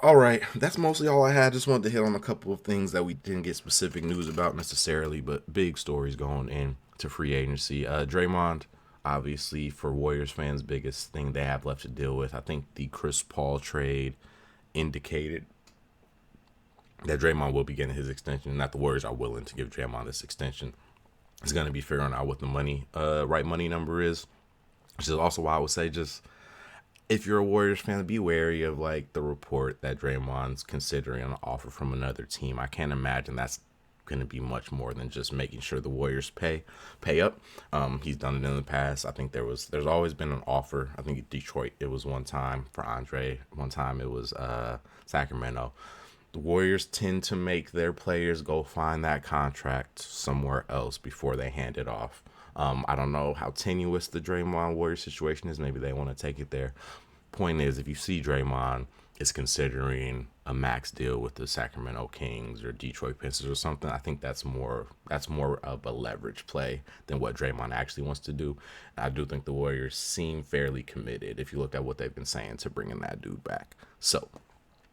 All right, that's mostly all I had. Just wanted to hit on a couple of things that we didn't get specific news about necessarily, but big stories going into free agency. Draymond, obviously, for Warriors fans, biggest thing they have left to deal with. I think the Chris Paul trade indicated that Draymond will be getting his extension, and that the Warriors are willing to give Draymond this extension. It's going to be figuring out what the right money number is, which is also why I would say just if you're a Warriors fan, be wary of like the report that Draymond's considering an offer from another team. I can't imagine that's going to be much more than just making sure the Warriors pay up. He's done it in the past. I think there's always been an offer. I think Detroit it was one time for Andre. One time it was Sacramento. The Warriors tend to make their players go find that contract somewhere else before they hand it off. I don't know how tenuous the Draymond Warriors situation is. Maybe they want to take it there. Point is, if you see Draymond is considering a max deal with the Sacramento Kings or Detroit Pistons or something, I think that's more of a leverage play than what Draymond actually wants to do. I do think the Warriors seem fairly committed if you look at what they've been saying to bringing that dude back. So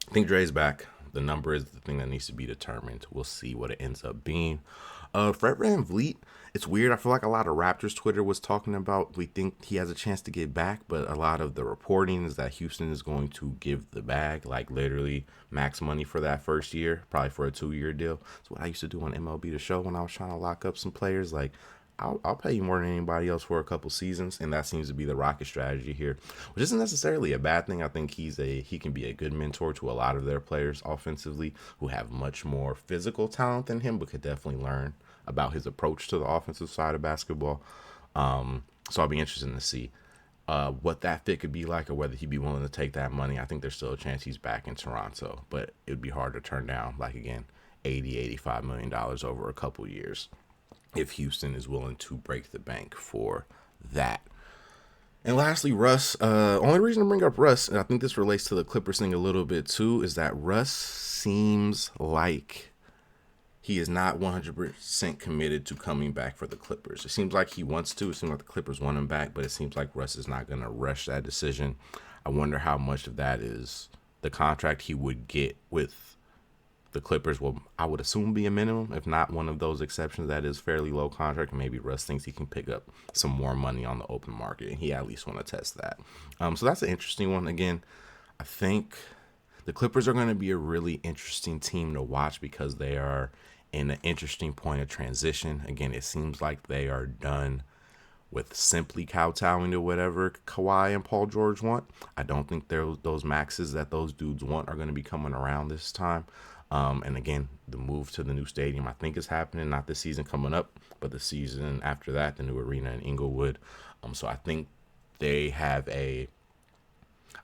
I think Dre's back. The number is the thing that needs to be determined. We'll see what it ends up being. Fred VanVleet, it's weird. I feel like a lot of Raptors Twitter was talking about we think he has a chance to get back, but a lot of the reporting is that Houston is going to give the bag, like literally max money for that first year, probably for a 2-year deal. That's what I used to do on MLB The Show when I was trying to lock up some players. Like I'll pay you more than anybody else for a couple seasons, and that seems to be the Rocket strategy here, which isn't necessarily a bad thing. I think he can be a good mentor to a lot of their players offensively who have much more physical talent than him, but could definitely learn about his approach to the offensive side of basketball. So I'll be interested to see what that fit could be like, or whether he'd be willing to take that money. I think there's still a chance he's back in Toronto, but it'd be hard to turn down. Like again, 85 million dollars over a couple years if Houston is willing to break the bank for that. And lastly, Russ. Only reason to bring up Russ, and I think this relates to the Clippers thing a little bit too, is that Russ seems like he is not 100% committed to coming back for the Clippers. It seems like he wants to. It seems like the Clippers want him back, but it seems like Russ is not going to rush that decision. I wonder how much of that is the contract he would get with the Clippers will, I would assume, be a minimum, if not one of those exceptions that is fairly low contract. Maybe Russ thinks he can pick up some more money on the open market, and he at least want to test that. So that's an interesting one. Again, I think the Clippers are going to be a really interesting team to watch because they are in an interesting point of transition. Again, it seems like they are done with simply kowtowing to whatever Kawhi and Paul George want. I don't think those maxes that those dudes want are going to be coming around this time. And again, the move to the new stadium, I think, is happening, not this season coming up, but the season after that, the new arena in Inglewood. So they have a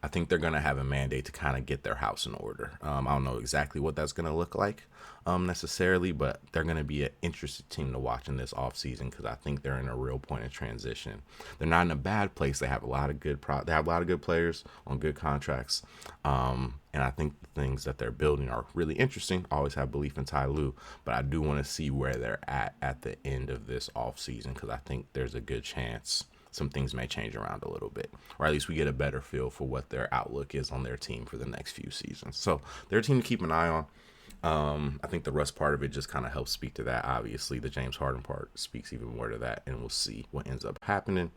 I think they're going to have a mandate to kind of get their house in order. I don't know exactly what that's going to look like necessarily, but they're going to be an interesting team to watch in this offseason because I think they're in a real point of transition. They're not in a bad place. They have a lot of they have a lot of good players on good contracts. And I think the things that they're building are really interesting. I always have belief in Ty Lue, but I do want to see where they're at the end of this offseason because I think there's a good chance some things may change around a little bit, or at least we get a better feel for what their outlook is on their team for the next few seasons. So they're a team to keep an eye on. I think the Russ part of it just kind of helps speak to that. Obviously, the James Harden part speaks even more to that, and we'll see what ends up happening.